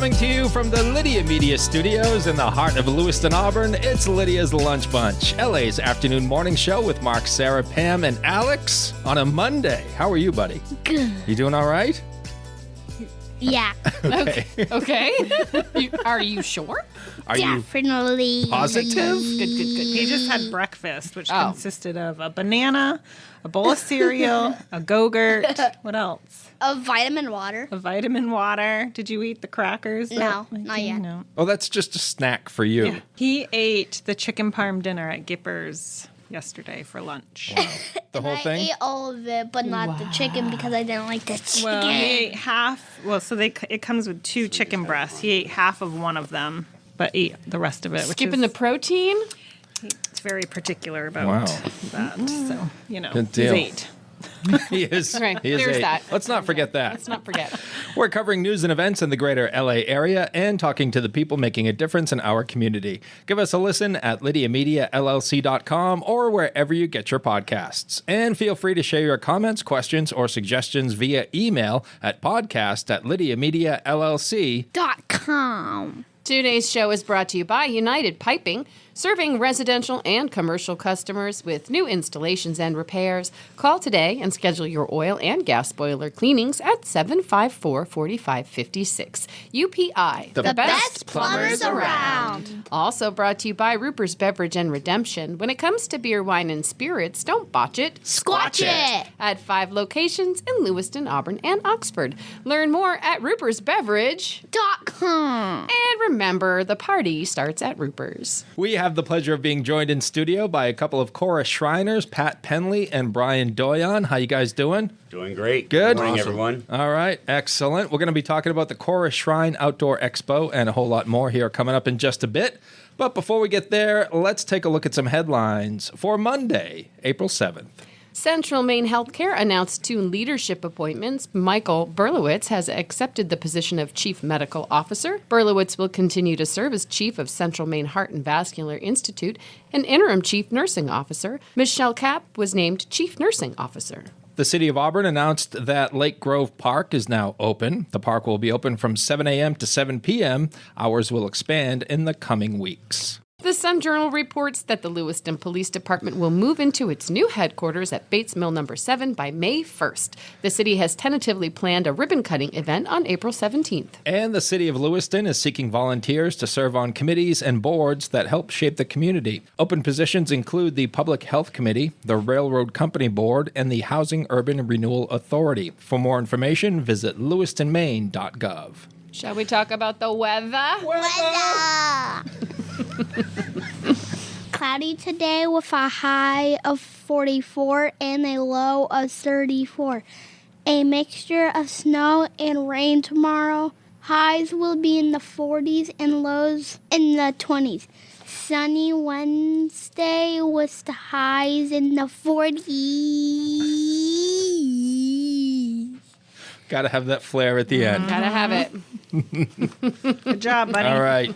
Coming to you from the Lydia Media Studios in the heart of Lewiston, Auburn, it's Lydia's Lunch Bunch, LA's afternoon morning show with Mark, Sarah, Pam, and Alex on a Monday. How are you, buddy? Good. You doing all right? Yeah. Okay. Are you sure? Are you Definitely. positive? Good. He just had breakfast, which consisted of a banana, a bowl of cereal, a Go-Gurt. What else? A vitamin water. A vitamin water. Did you eat the crackers? No, not yet. No. Oh, that's just a snack for you. Yeah. He ate the chicken parm dinner at Gipper's yesterday for lunch. The whole I thing? ate all of it, but not the chicken because I didn't like the chicken. Well, he ate half. Well, so it comes with 2 chicken breasts. He ate half of one of them, but ate the rest of it. Skipping the protein? It's very particular about that. So, Good deal. he's 8. He is. Okay, He is there's 8. that. Let's not forget that. Let's not forget. We're covering news and events in the greater LA area and talking to the people making a difference in our community. Give us a listen at lydiamediallc.com or wherever you get your podcasts. And feel free to share your comments, questions, or suggestions via email at podcast@lydiamediallc.com. Today's show is brought to you by United Piping, serving residential and commercial customers with new installations and repairs. Call today and schedule your oil and gas boiler cleanings at 754-4556. UPI, The Best plumbers around. Also brought to you by Ruper's Beverage and Redemption. When it comes to beer, wine, and spirits, don't botch it. Squatch it. At 5 locations in Lewiston, Auburn, and Oxford. Learn more at rupersbeverage.com. And remember, the party starts at Ruper's. We have the pleasure of being joined in studio by a couple of Kora Shriners, Pat Penley and Brian Doyon. How you guys doing? Doing great. Good. Good morning, Awesome. everyone. All right, excellent. We're going to be talking about the Kora Shrine Outdoor Expo and a whole lot more here coming up in just a bit. But before we get there, let's take a look at some headlines for Monday, April 7th. Central Maine Healthcare announced 2 leadership appointments. Michael Berlowitz has accepted the position of Chief Medical Officer. Berlowitz will continue to serve as Chief of Central Maine Heart and Vascular Institute and Interim Chief Nursing Officer. Michelle Kapp was named Chief Nursing Officer. The City of Auburn announced that Lake Grove Park is now open. The park will be open from 7 a.m. to 7 p.m. Hours will expand in the coming weeks. The Sun Journal reports that the Lewiston Police Department will move into its new headquarters at Bates Mill No. 7 by May 1st. The city has tentatively planned a ribbon-cutting event on April 17th. And the City of Lewiston is seeking volunteers to serve on committees and boards that help shape the community. Open positions include the Public Health Committee, the Railroad Company Board, and the Housing Urban Renewal Authority. For more information, visit lewistonmaine.gov. Shall we talk about the weather? Cloudy today with a high of 44 and a low of 34. A mixture of snow and rain tomorrow. Highs will be in the 40s and lows in the 20s. Sunny Wednesday with the highs in the 40s. Got to have that flair at the end. Gotta have it. Good job, buddy. All right.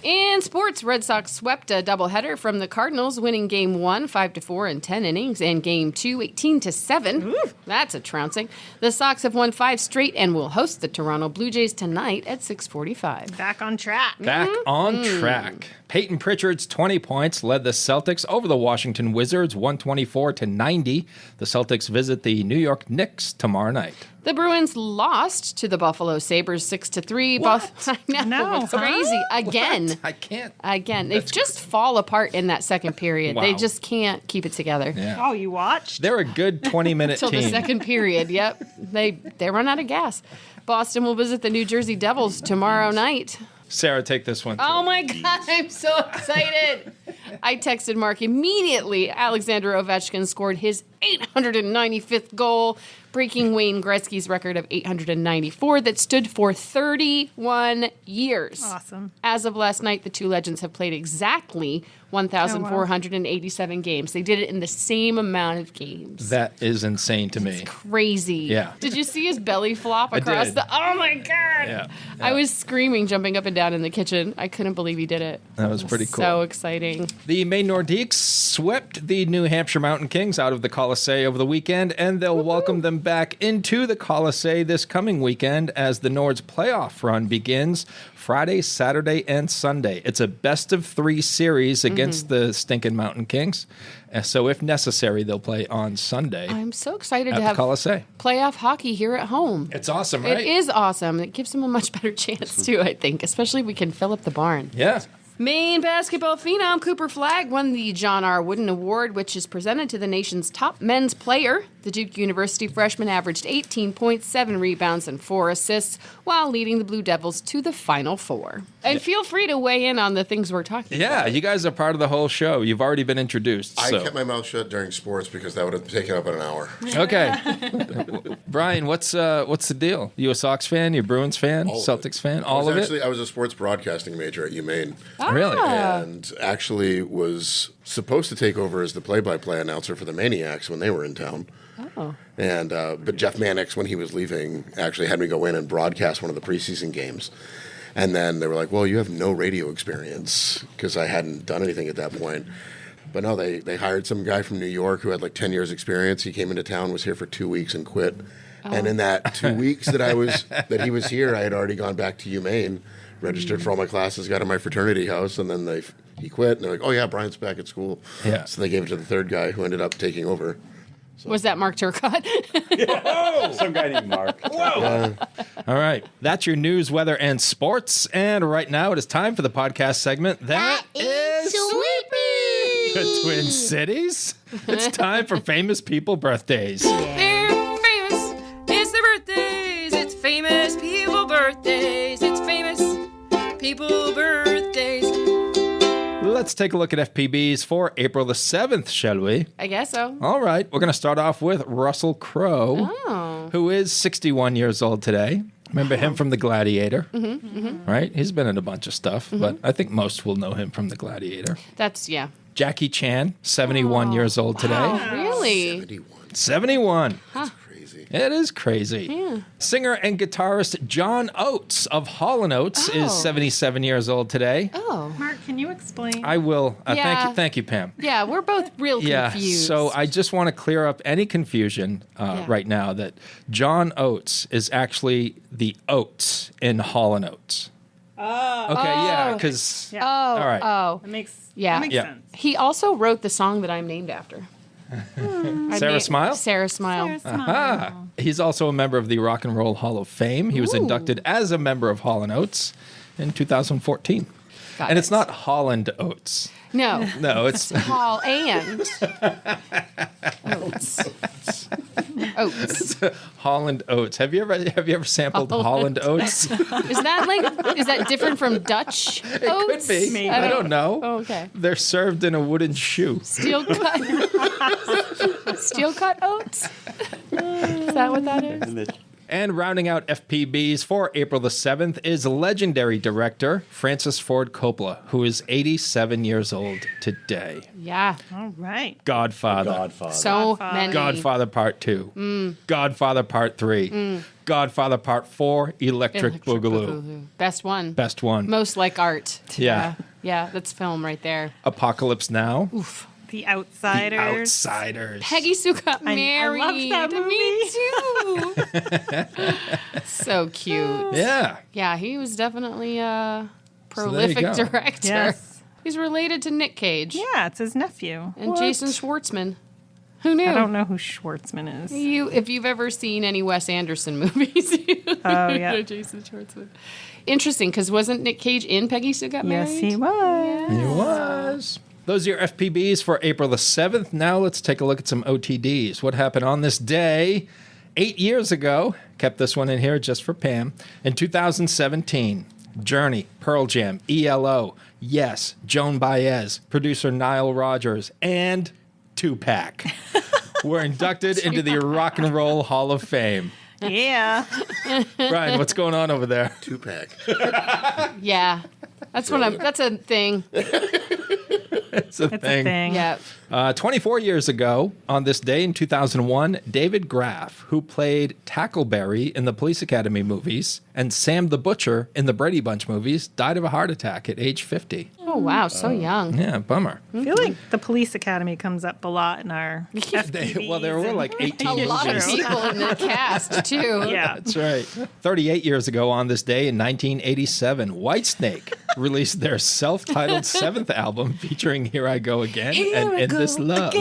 In sports, Red Sox swept a doubleheader from the Cardinals, winning Game 1 5-4 in 10 innings, and Game 2 18-7. That's a trouncing. The Sox have won 5 straight and will host the Toronto Blue Jays tonight at 6:45. Back on track. Back on track. Peyton Pritchard's 20 points led the Celtics over the Washington Wizards 124-90. The Celtics visit the New York Knicks tomorrow night. The Bruins lost to the Buffalo Sabres 6-3. What? I know, No, it's crazy. Again. What? I can't. Again. They just fall apart in that second period. Wow. They just can't keep it together. Yeah. Oh, you watched? They're a good 20-minute Till team. the second period, yep. They run out of gas. Boston will visit the New Jersey Devils tomorrow night. Sarah, take this one. Oh my God, I'm so excited. I texted Mark immediately. Alexander Ovechkin scored his 895th goal, breaking Wayne Gretzky's record of 894 that stood for 31 years. Awesome. As of last night, the two legends have played exactly 1,487 games. They did it in the same amount of games. That is insane to me. Crazy. Yeah. Did you see his belly flop I across did. the... Oh, my God. Yeah. I was screaming, jumping up and down in the kitchen. I couldn't believe he did it. That was pretty cool. So exciting. The Maine Nordiques swept the New Hampshire Mountain Kings out of the Coliseo over the weekend, and they'll welcome them back into the Colisee this coming weekend as the Nord's playoff run begins Friday, Saturday, and Sunday. It's a best-of-3 series against the stinking Mountain Kings. So if necessary, they'll play on Sunday. I'm so excited at to the have Colisee. playoff hockey here at home. It's awesome, right? It is awesome. It gives them a much better chance, too, I think, especially if we can fill up the barn. Yeah. Maine basketball phenom Cooper Flagg won the John R. Wooden Award, which is presented to the nation's top men's player. The Duke University freshman averaged 18.7 rebounds and 4 assists while leading the Blue Devils to the Final Four. And feel free to weigh in on the things we're talking about. Yeah, you guys are part of the whole show. You've already been introduced. I kept my mouth shut during sports because that would have taken up an hour. Okay. Brian, what's the deal? You a Sox fan? You a Bruins fan? All of Celtics fan? All of it? I was a sports broadcasting major at UMaine. Really? And actually was supposed to take over as the play-by-play announcer for the Maniacs when they were in town. Oh. And but Jeff Mannix, when he was leaving, actually had me go in and broadcast one of the preseason games. And then they were like, well, you have no radio experience, because I hadn't done anything at that point. But no, they hired some guy from New York who had like 10 years experience. He came into town, was here for 2 weeks and quit. Oh. And in that 2 weeks that he was here, I had already gone back to UMaine, registered for all my classes, got in my fraternity house, and then he quit. And they're like, oh yeah, Brian's back at school. Yeah. So they gave it to the third guy who ended up taking over. Was that Mark Turcotte? Some guy named Mark. Whoa! All right. That's your news, weather, and sports. And right now it is time for the podcast segment that is Sleepy! The Twin Cities. It's time for famous people birthdays. They're famous. It's their birthdays. It's famous people birthdays. It's famous people birthdays. Let's take a look at FPBs for April the 7th, shall we? I guess so. All right. We're going to start off with Russell Crowe, who is 61 years old today. Remember him from The Gladiator? Right? He's been in a bunch of stuff, but I think most will know him from The Gladiator. Yeah. Jackie Chan, 71 years old today. Wow, really? 71. 71. That's crazy. It is crazy. Yeah. Singer and guitarist John Oates of Hall & Oates is 77 years old today. Oh. Mark, can you explain? I will. Yeah. Thank you, Pam. Yeah, we're both real confused. So I just want to clear up any confusion right now that John Oates is actually the Oates in Hall & Oates. Oh. Okay, yeah, because... Yeah. Oh, All right. oh. That makes Yeah. sense. He also wrote the song that I'm named after. Sarah Smile? Sarah Smile. Ah, he's also a member of the Rock and Roll Hall of Fame. He was inducted as a member of Hall & Oates in 2014. Got And it. it's not Holland Oates. No. No, it's... Hall and Oates. Oats. Holland Oats. Have you ever sampled Holland Oats? Is that different from Dutch oats? Could be. Maybe. I don't know. Oh, okay. They're served in a wooden shoe. Steel cut oats? Is that what that is? And rounding out FPBs for April the 7th is legendary director Francis Ford Coppola, who is 87 years old today. Yeah. All right. Godfather. Godfather. So Godfather. many. Godfather Part 2. Godfather Part 3. Godfather Part 4, Electric Boogaloo. Best one. Best one. Most like art. Yeah. Yeah, that's film right there. Apocalypse Now. Oof. The The Outsiders. Outsiders. Peggy Sue got I married. love that Me too. So cute. Yeah. Yeah, he was definitely a there you prolific go. director. Yes. He's related to Nick Cage Yeah, it's his nephew. and Jason Schwartzman. Who knew? I don't know who Schwartzman is. If you've ever seen any Wes Anderson movies, you yeah. know Jason Schwartzman. Interesting, because wasn't Nick Cage in Peggy Sue Got Married? Yes, he was. He was. Those are your FPBs for April the 7th. Now let's take a look at some OTDs. What happened on this day 8 years ago? Kept this one in here just for Pam. In 2017, Journey, Pearl Jam, ELO, Yes, Joan Baez, producer Nile Rodgers, and Tupac were inducted into the Rock and Roll Hall of Fame. Yeah. Brian, what's going on over there? 2-pack. Yeah. That's what that's a thing. It's a It's a thing. Yeah. 24 years ago, on this day in 2001, David Graff, who played Tackleberry in the Police Academy movies and Sam the Butcher in the Brady Bunch movies, died of a heart attack at age 50. Oh, wow. So young. Yeah, bummer. I feel like the police academy comes up a lot in our FTVs There were and- like 18 A lot of movies. people in the cast, too. Yeah. That's right. 38 years ago on this day in 1987, Whitesnake released their self-titled seventh album featuring Here I Go Again and This Love.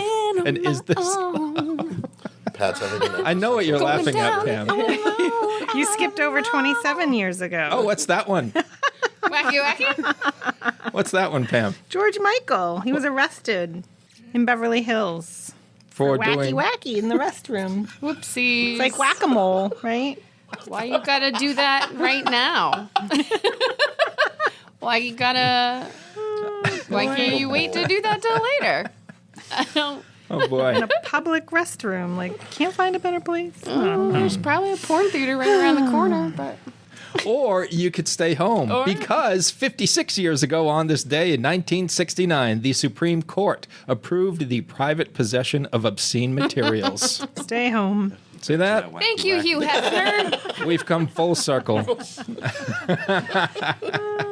And Is This Love? Pat's everything. I know what you're laughing at, Pam. You skipped over 27 years ago. Oh, what's that one? Wacky, wacky. What's that one, Pam? George Michael. He was arrested in Beverly Hills. For Wacky doing wacky in the restroom. Whoopsies. It's like whack-a-mole, right? Why you gotta do that right now? Why can't you wait to do that till later? I don't. Oh boy. In a public restroom. Like, can't find a better place. There's probably a porn theater right around the corner, but Or you could stay home because 56 years ago on this day in 1969, the Supreme Court approved the private possession of obscene materials. Stay home. See that? thank you, Hugh Hefner. We've come full circle.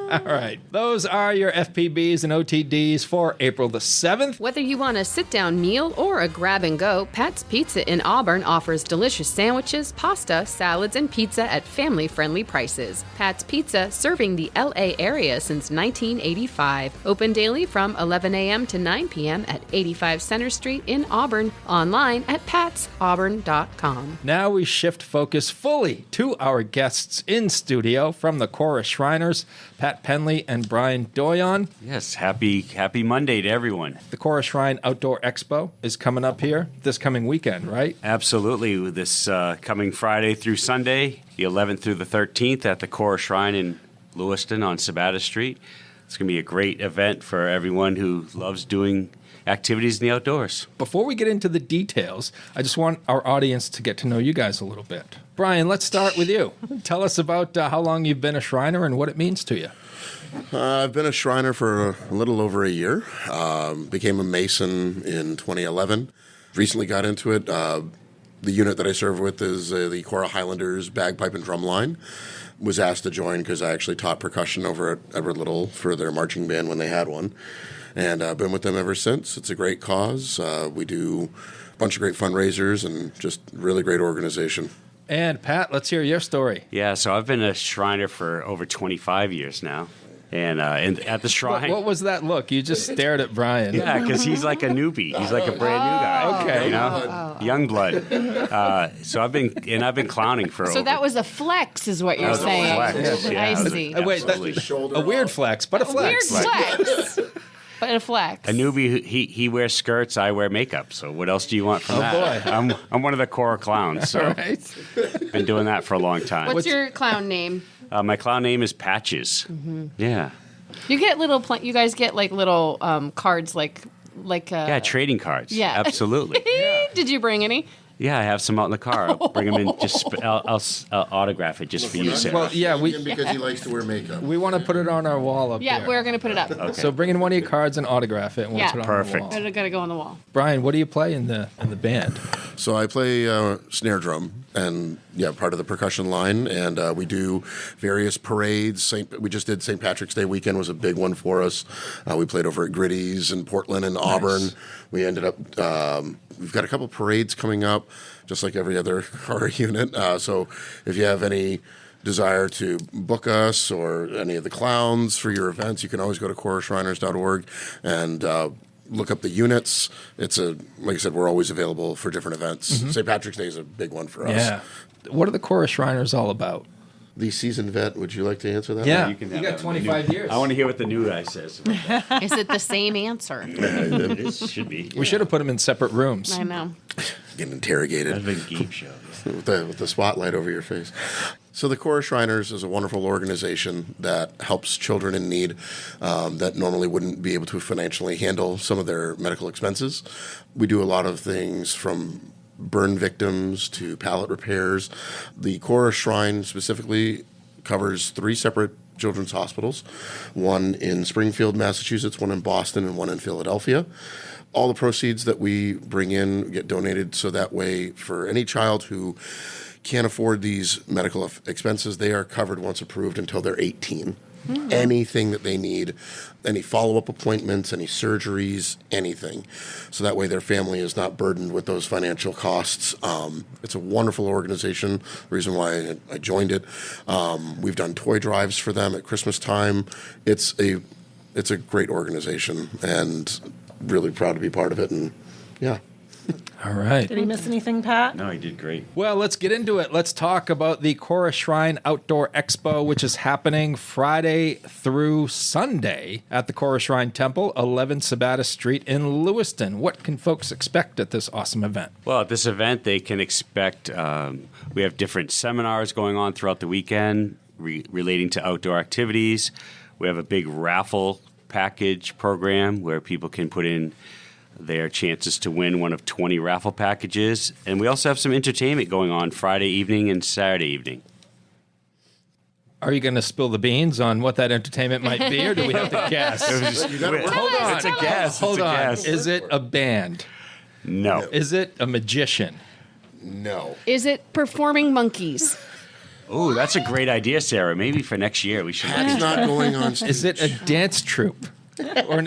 All right. Those are your FPBs and OTDs for April the 7th. Whether you want a sit-down meal or a grab-and-go, Pat's Pizza in Auburn offers delicious sandwiches, pasta, salads, and pizza at family-friendly prices. Pat's Pizza, serving the L.A. area since 1985. Open daily from 11 a.m. to 9 p.m. at 85 Center Street in Auburn. Online at patsauburn.com. Now we shift focus fully to our guests in studio from the Kora Shriners, Pat Penley and Brian Doyon. Yes, happy Monday to everyone. The Kora Shrine Outdoor Expo is coming up here this coming weekend, right? Absolutely. This coming Friday through Sunday, the 11th through the 13th at the Kora Shrine in Lewiston on Sabata Street. It's going to be a great event for everyone who loves doing activities in the outdoors. Before we get into the details, I just want our audience to get to know you guys a little bit. Brian, let's start with you. Tell us about how long you've been a Shriner and what it means to you. I've been a Shriner for a little over a year. Became a Mason in 2011. Recently got into it. The unit that I serve with is the Kora Highlanders bagpipe and drum line. Was asked to join because I actually taught percussion over at Edward Little for their marching band when they had one. And I've been with them ever since. It's a great cause. We do a bunch of great fundraisers and just really great organization. And Pat, let's hear your story. Yeah, so I've been a Shriner for over 25 years now. And at the Shrine... What was that look? You just stared at Brian. Yeah, because he's like a newbie. He's like a brand new guy. Okay. You know? Young blood. So I've been clowning for So that was a flex, is what you're was a saying. flex, yeah. I see. Wait, Absolutely. a weird flex, but a flex. Weird flex. But a flex. A newbie, he wears skirts, I wear makeup. So what else do you want from that? Boy. I'm one of the Kora clowns. So Right? been doing that for a long time. What's your clown name? My clown name is Patches. Yeah. You get little. You guys get like little cards, like. Yeah, trading cards. Yeah. Absolutely. Did you bring any? Yeah, I have some out in the car. I'll bring them in. I'll autograph it just for you, Sarah. Well, yeah, Because he likes to wear makeup. we want to put it on our wall up Yeah, here. we're gonna put it up. Okay. So bring in one of your cards and autograph it, and we'll Yeah. put it on Perfect. the wall. It's gotta go on the wall. Brian, what do you play in the band? So I play snare drum and part of the percussion line, and we do various parades. We just did St. Patrick's Day weekend was a big one for us. We played over at Gritty's in Portland and Auburn. We ended up we've got a couple parades coming up, just like every other horror unit. So if you have any desire to book us or any of the clowns for your events, you can always go to korashriners.org and look up the units. It's like I said, we're always available for different events. St. Patrick's Day is a big one for us. Yeah. What are the Kora Shriners all about? The seasoned vet, would you like to answer that? Yeah. You can have got that. 25 years. I want to hear what the new guy says. Is it the same answer? It is, should be. We should have put them in separate rooms. I know. Getting interrogated. That's a big game show. with the spotlight over your face. So the Kora Shriners is a wonderful organization that helps children in need that normally wouldn't be able to financially handle some of their medical expenses. We do a lot of things from burn victims to pallet repairs. The Kora Shrine specifically covers 3 separate children's hospitals, one in Springfield, Massachusetts, one in Boston, and one in Philadelphia. All the proceeds that we bring in get donated, so that way for any child who can't afford these medical expenses, they are covered once approved until they're 18. anything that they need, any follow-up appointments, any surgeries, anything. So that way their family is not burdened with those financial costs. It's a wonderful organization, the reason why I joined it. We've done toy drives for them at Christmas time. It's a great organization, and really proud to be part of it. And yeah. All right. Did he miss anything, Pat? No, he did great. Well, let's get into it. Let's talk about the Kora Shrine Outdoor Expo, which is happening Friday through Sunday at the Kora Shrine Temple, 11 Sabata Street in Lewiston. What can folks expect at this awesome event? Well, at this event, they can expect we have different seminars going on throughout the weekend relating to outdoor activities. We have a big raffle package program where people can put in their chances to win one of 20 raffle packages. And we also have some entertainment going on Friday evening and Saturday evening. Are you going to spill the beans on what that entertainment might be, or do we have to guess? Hold on. It's a guess. Hold on. Is it a band? No. Is it a magician? No. Is it performing monkeys? Oh, that's a great idea, Sarah. Maybe for next year we should. Pat's not going on stage. Is it a dance troupe? Or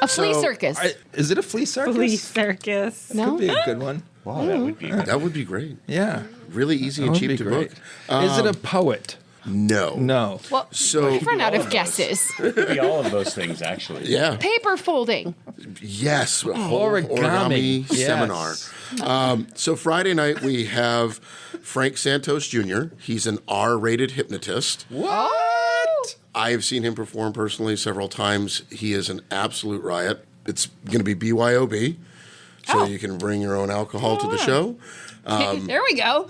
A flea circus? is it a flea circus? Flea circus. No? Could be a good one. Wow, that would be. That would be great. Yeah. Really easy That and would cheap be to great. book. Is it a poet? No. No. Well, So- we've run out of guesses. It could be all of those things, actually. Yeah. Paper folding. Yes. A whole Origami. origami seminar. So Friday night we have Frank Santos Jr. He's an R-rated hypnotist. What? I've seen him perform personally several times. He is an absolute riot. It's going to be BYOB, so you can bring your own alcohol to the show. There we go.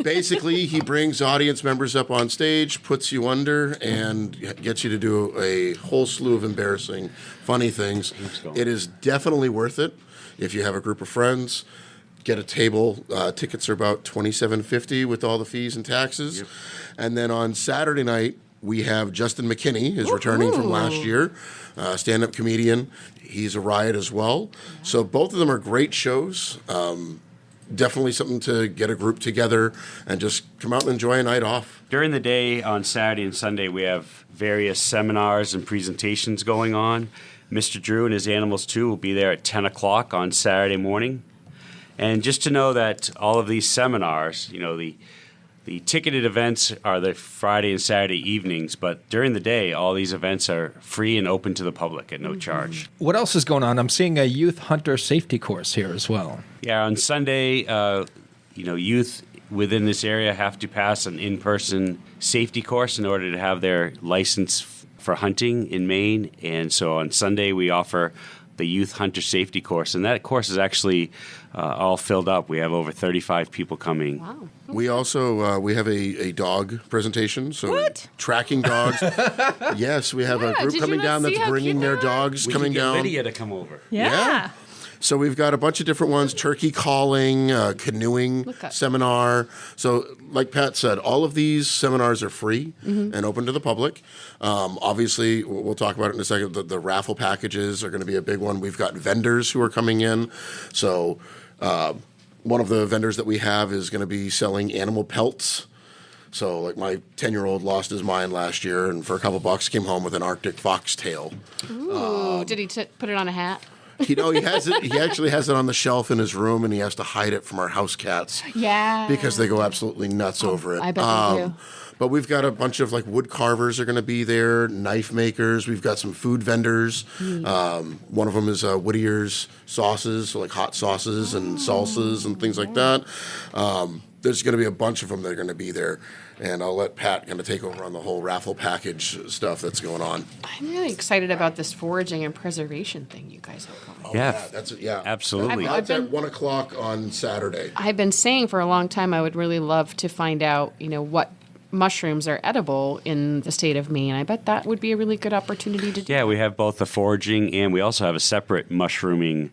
Basically, he brings audience members up on stage, puts you under, and gets you to do a whole slew of embarrassing, funny things. It is definitely worth it if you have a group of friends. Get a table. Tickets are about $27.50 with all the fees and taxes. Yep. And then on Saturday night, we have Juston McKinney is returning from last year, stand-up comedian. He's a riot as well. So both of them are great shows. Definitely something to get a group together and just come out and enjoy a night off. During the day on Saturday and Sunday, we have various seminars and presentations going on. Mr. Drew and his Animals 2 will be there at 10 o'clock on Saturday morning. And just to know that all of these seminars, you know, the ticketed events are the Friday and Saturday evenings, but during the day, all these events are free and open to the public at no charge. What else is going on? I'm seeing a youth hunter safety course here as well. Yeah, on Sunday, youth within this area have to pass an in-person safety course in order to have their license for hunting in Maine. And so on Sunday, we offer the Youth Hunter Safety Course, and that course is actually all filled up. We have over 35 people coming. Wow. We also we have a dog presentation. So tracking dogs. Yes, we have a Yeah, group did coming you not down see that's how bringing cute their they are? dogs We coming can get down. Lydia to come over. Yeah. So we've got a bunch of different ones: turkey calling, canoeing Look up. seminar. So, like Pat said, all of these seminars are free and open to the public. Obviously, we'll talk about it in a second. The raffle packages are going to be a big one. We've got vendors who are coming in. So, one of the vendors that we have is going to be selling animal pelts. So, like my 10-year-old lost his mind last year, and for a couple bucks came home with an Arctic foxtail. Ooh, did he put it on a hat? He has it. He actually has it on the shelf in his room, and he has to hide it from our house cats. Yeah. Because they go absolutely nuts over it. I bet they do. But we've got a bunch of like wood carvers are going to be there, knife makers. We've got some food vendors. One of them is Whittier's sauces, so like hot sauces and salsas and things like that. There's going to be a bunch of them that are going to be there. And I'll let Pat kind of take over on the whole raffle package stuff that's going on. I'm really excited about this foraging and preservation thing you guys have going. Yeah, absolutely. That's at 1 o'clock on Saturday. I've been saying for a long time I would really love to find out, what mushrooms are edible in the state of Maine. I bet that would be a really good opportunity to do. Yeah, we have both the foraging and we also have a separate mushrooming.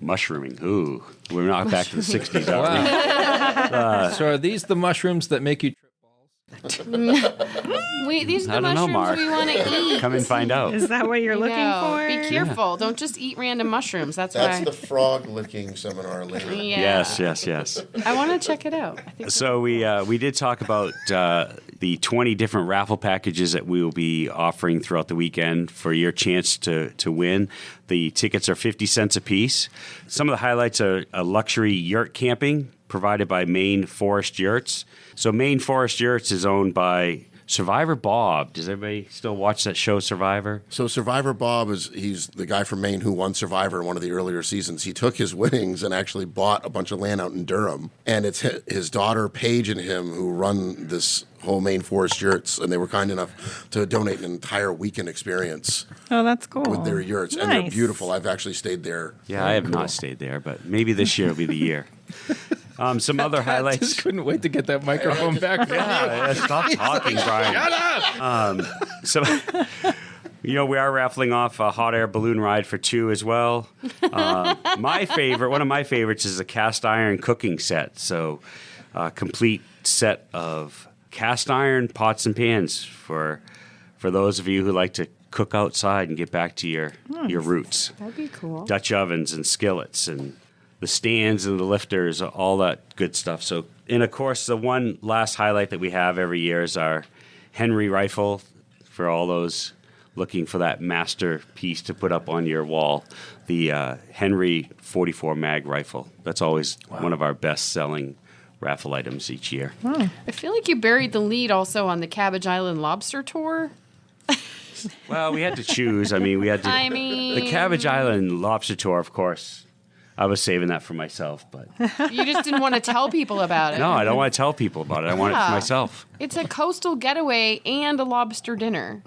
Ooh, we're not back to the 60s, are we? So are these the mushrooms that make you trip balls? These are I the don't know, mushrooms Mark. we want to eat. Come and find out. Is that what you're looking for? Be careful. Don't just eat random mushrooms. That's That's why. the frog licking seminar later. Yeah. Yes. I want to check it out. I think So we did talk about the 20 different raffle packages that we will be offering throughout the weekend for your chance to win. The tickets are 50 cents a piece. Some of the highlights are a luxury yurt camping provided by Maine Forest Yurts. So Maine Forest Yurts is owned by Survivor Bob. Does everybody still watch that show, Survivor? So Survivor Bob he's the guy from Maine who won Survivor in one of the earlier seasons. He took his winnings and actually bought a bunch of land out in Durham. And it's his daughter, Paige, and him who run this whole Maine Forest Yurts, and they were kind enough to donate an entire weekend experience. Oh, that's cool. With their yurts. Nice. And they're beautiful. I've actually stayed there. Yeah, I have not stayed there, but maybe this year will be the year. Some other highlights. I just couldn't wait to get that microphone back from you. Yeah, stop talking, Brian. Shut up! We are raffling off a hot air balloon ride for 2 as well. One of my favorites is a cast iron cooking set. So, complete set of cast iron pots and pans for those of you who like to cook outside and get back to your roots. That'd be cool. Dutch ovens and skillets and the stands and the lifters, all that good stuff. So, and of course, the one last highlight that we have every year is our Henry rifle for all those looking for that masterpiece to put up on your wall. The Henry 44 mag rifle. That's always one of our best-selling raffle items each year. I feel like you buried the lead also on the Cabbage Island lobster tour. Well, we had to choose. The Cabbage Island lobster tour, of course. I was saving that for myself, but You just didn't want to tell people about it. no, I don't want to tell people about it. I want it for myself. It's a coastal getaway and a lobster dinner.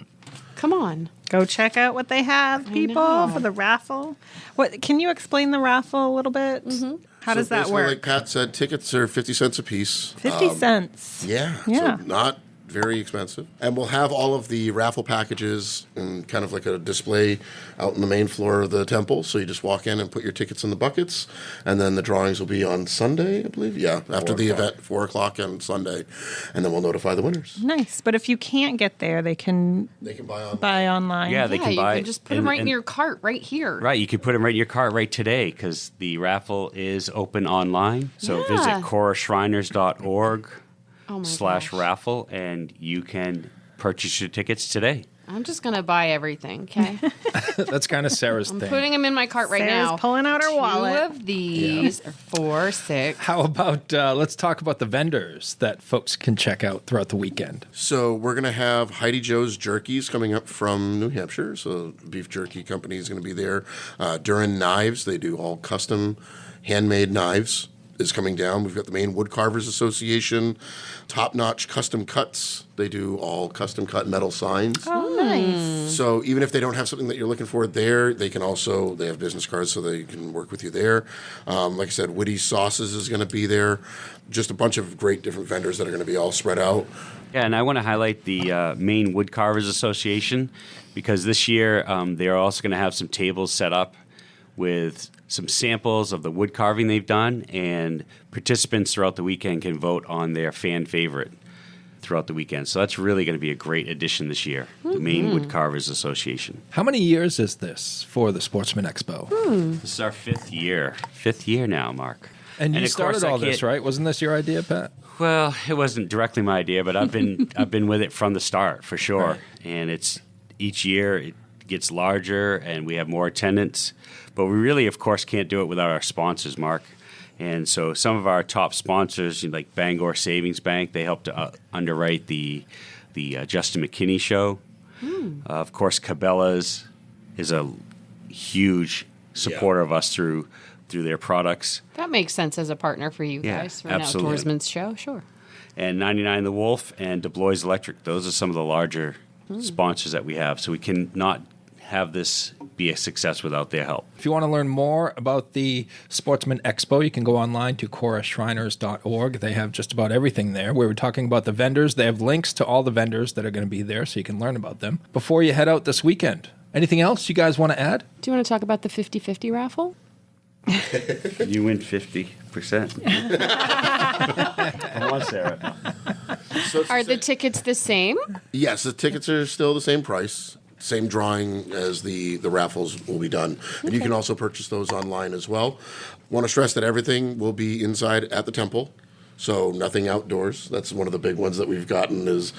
Come on. Go check out what they have, people, for the raffle. What can you explain the raffle a little bit? Mm-hmm. How does that work? Like Pat said, tickets are 50 cents a piece. 50 cents. Yeah. So not very expensive. And we'll have all of the raffle packages in kind of like a display out in the main floor of the temple. So you just walk in and put your tickets in the buckets. And then the drawings will be on Sunday, I believe. Yeah, after the event, 4 o'clock on Sunday. And then we'll notify the winners. Nice. But if you can't get there, they can buy online. Yeah, they can buy. You can just put them right in your cart right here. Right, you can put them right in your cart right today because the raffle is open online. So visit korashriners.org. /raffle, and you can purchase your tickets today. I'm just going to buy everything, okay? That's kind of Sarah's I'm thing. putting them in my cart right Sarah's now. pulling out her wallet. 2 of these are $4.6. How about let's talk about the vendors that folks can check out throughout the weekend. So we're going to have Heidi Joe's Jerkies coming up from New Hampshire. So Beef Jerky Company is going to be there. Durin Knives, they do all custom handmade knives, is coming down. We've got the Maine Wood Carvers Association, Top Notch Custom Cuts. They do all custom cut metal signs. Oh, nice. So even if they don't have something that you're looking for there, they have business cards so they can work with you there. Like I said, Witty Sauces is going to be there. Just a bunch of great different vendors that are going to be all spread out. Yeah, and I want to highlight the Maine Wood Carvers Association because this year they're also going to have some tables set up with some samples of the wood carving they've done, and participants throughout the weekend can vote on their fan favorite throughout the weekend. So that's really going to be a great addition this year, the Maine Wood Carvers Association. How many years is this for the Sportsman Expo? This is our 5th year. 5th year now, Mark. And you of course, started all this, right? Wasn't this your idea, Pat? Well, it wasn't directly my idea, but I've been with it from the start for sure. Right. And it's each year it gets larger and we have more attendance. But we really, of course, can't do it without our sponsors, Mark. And so some of our top sponsors, like Bangor Savings Bank, they help to underwrite the Juston McKinney show. Of course, Cabela's is a huge supporter of us through their products. That makes sense as a partner for you guys for absolutely. an outdoorsman's show, sure. And 99 The Wolf and DeBlois Electric, those are some of the larger sponsors that we have. So we cannot have this be a success without their help. If you want to learn more about the Sportsman Expo, you can go online to korashriners.org. They have just about everything there. We were talking about the vendors. They have links to all the vendors that are going to be there so you can learn about them. Before you head out this weekend, anything else you guys want to add? Do you want to talk about the 50-50 raffle? You win 50%. Come on, Sarah. Are the tickets the same? Yes, the tickets are still the same price. Same drawing as the raffles will be done. And you can also purchase those online as well. Want to stress that everything will be inside at the temple. So nothing outdoors. That's one of the big ones that we've gotten. Is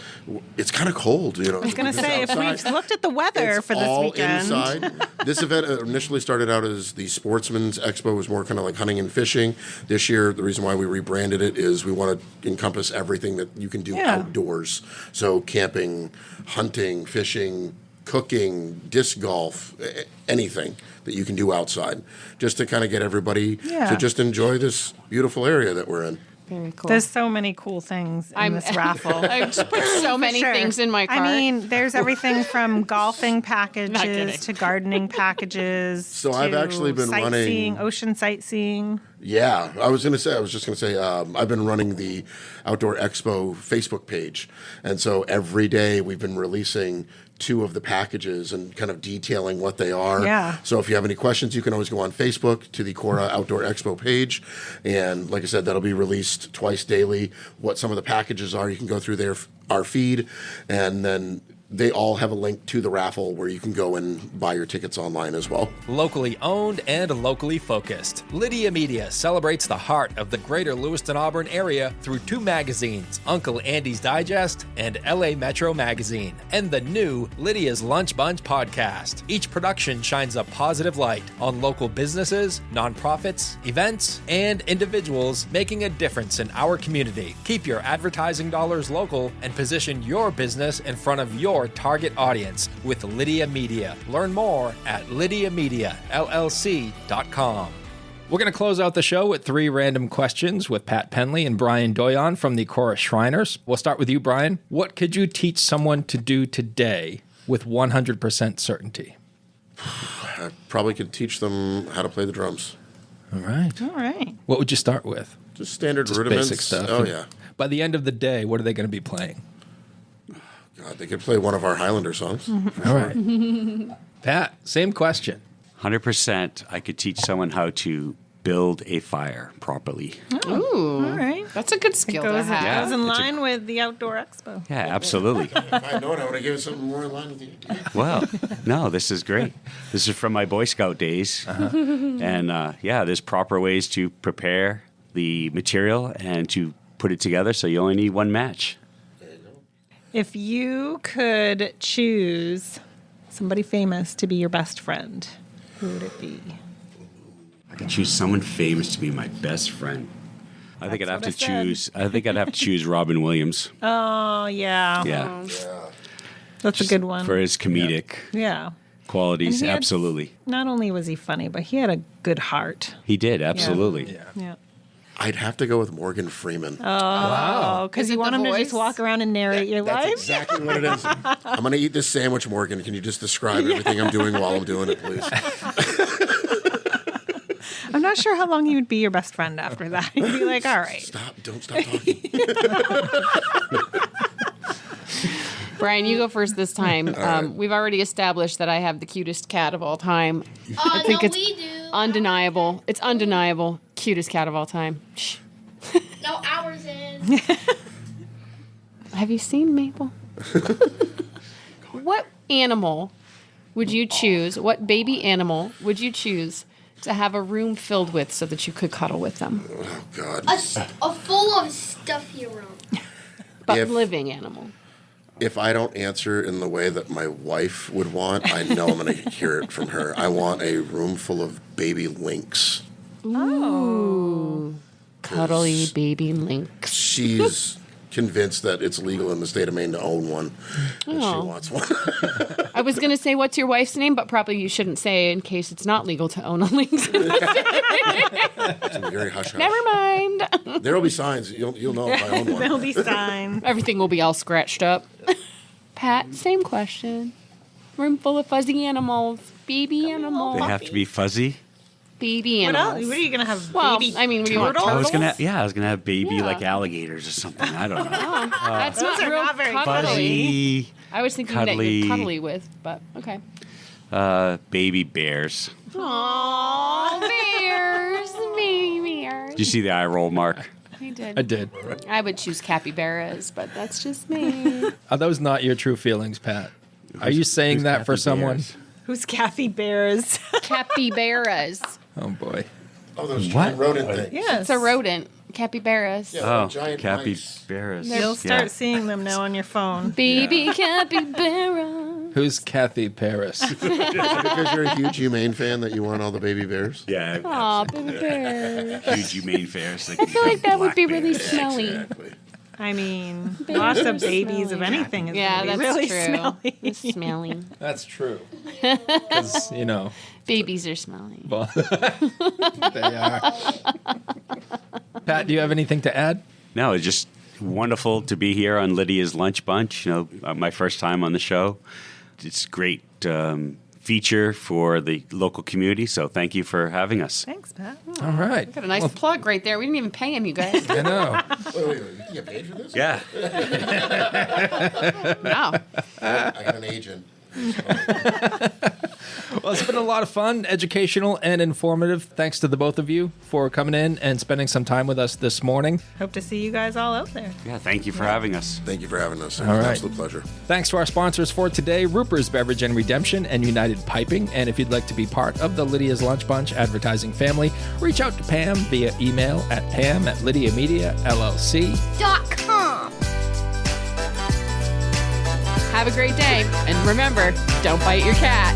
it's kind of cold. I was going to say, if we've looked at the weather for this weekend. Inside. This event initially started out as the Sportsman's Expo. It was more kind of like hunting and fishing. This year, the reason why we rebranded it is we want to encompass everything that you can do outdoors. So camping, hunting, fishing, cooking, disc golf, anything that you can do outside, just to kind of get everybody to just enjoy this beautiful area that we're in. Very cool. There's so many cool things in this raffle. I've just put so many things in my cart. I mean, there's everything from golfing packages to gardening packages. So I've actually been running ocean sightseeing. Yeah, I was just going to say, I've been running the Outdoor Expo Facebook page. And so every day we've been releasing 2 of the packages and kind of detailing what they are. Yeah. So if you have any questions, you can always go on Facebook to the Kora Outdoor Expo page. And like I said, that'll be released twice daily. What some of the packages are, you can go through our feed, and then they all have a link to the raffle where you can go and buy your tickets online as well. Locally owned and locally focused, Lydia Media celebrates the heart of the greater Lewiston Auburn area through 2 magazines, Uncle Andy's Digest and LA Metro Magazine, and the new Lydia's Lunch Bunch podcast. Each production shines a positive light on local businesses, nonprofits, events, and individuals making a difference in our community. Keep your advertising dollars local and position your business in front of your target audience with Lydia Media. Learn more at lydiamediallc.com. We're going to close out the show with 3 random questions with Pat Penley and Brian Doyon from the Kora Shriners. We'll start with you, Brian. What could you teach someone to do today with 100% certainty? I probably could teach them how to play the drums. All right. What would you start with? Just standard Just rudiments. basic stuff. Oh, yeah. By the end of the day, what are they going to be playing? God, they could play one of our Highlander songs. All right. Pat, same question. 100%, I could teach someone how to build a fire properly. Ooh, All right. that's a good skill to have. Goes in line with the Outdoor Expo. Yeah, absolutely. If I'd known, I would have given something more in line with you. Well, no, this is great. This is from my Boy Scout days. And there's proper ways to prepare the material and to put it together so you only need one match. If you could choose somebody famous to be your best friend, who would it be? I could choose someone famous to be my best friend. I think I'd have to choose Robin Williams. Oh, yeah. Yeah. That's a good one. For his comedic qualities, And he had- absolutely. Not only was he funny, but he had a good heart. He did, absolutely. Yeah. I'd have to go with Morgan Freeman. Oh, because Is you it want the him to voice? just walk around and narrate your That's life? exactly what it is. I'm going to eat this sandwich, Morgan. Can you just describe everything I'm doing while I'm doing it, please? I'm not sure how long he would be your best friend after that. He'd be like, all right. Don't stop talking. Brian, you go first this time. We've already established that I have the cutest cat of all time. I think it's we do. undeniable. It's undeniable. Cutest cat of all time. Shh. No, ours is. Have you seen Mabel? What animal would you choose? What baby animal would you choose to have a room filled with so that you could cuddle with them? Oh, God. A full of stuffy room. But If- living animal. If I don't answer in the way that my wife would want, I know I'm going to hear it from her. I want a room full of baby lynx. Ooh. Cuddly baby lynx. She's convinced that it's legal in the state of Maine to own one, and she Oh. wants one. I was going to say, what's your wife's name? But probably you shouldn't say in case it's not legal to own a lynx. It's very hush-hush. Never mind. There will be signs. You'll know if I own one. There'll be signs. Everything will be all scratched up. Pat, same question. Room full of fuzzy animals. Baby animals. They have to be fuzzy. Baby What else? animals. What are you going to have? Well, baby I mean, what do you want? turtles? I was gonna have baby Yeah. like alligators or something. I don't know. That's Those not are real not very cuddly. Fuzzy. I was thinking that you're cuddly with, but okay. Baby bears. Aww, bears. Baby bears. Did you see the eye roll, Mark? I did. I did. I would choose capybaras, but that's just me. Are those not your true feelings, Pat? Are you saying Who's that for Kathy someone? Bears? Who's Kathy Bears? Capybaras. Oh, boy. Oh, those What? giant rodent things. Yes. It's a rodent. capybaras. Yeah, giant capybaras. You'll start seeing them now on your phone. Baby capybara. Who's Kathy Paris? Because you're a huge humane fan that you want all the baby bears? Yeah. Aw, baby bear. Huge humane fairs. I feel like that would be really smelly. Exactly. I mean, lots of babies of anything is Yeah, gonna that's be really true. smelly. It's smelly. That's true. Because, Babies are smelly. well, they are. Pat, do you have anything to add? No, it's just wonderful to be here on Lydia's Lunch Bunch. My first time on the show. It's a great feature for the local community, so thank you for having us. Thanks, Pat. All right. Got a nice plug right there. We didn't even pay him, you guys. I know. Wait, you get paid for this? Yeah. Wow. I got an agent. Well, it's been a lot of fun, educational, and informative. Thanks to the both of you for coming in and spending some time with us this morning. Hope to see you guys all out there. Yeah, thank you for having us. Thank you for having us. It All was an right. absolute pleasure. Thanks to our sponsors for today, Ruper's Beverage and Redemption and United Piping. And if you'd like to be part of the Lydia's Lunch Bunch advertising family, reach out to Pam via email at pam@lydiamediallc.com. .com. Have a great day. And remember, don't bite your cat.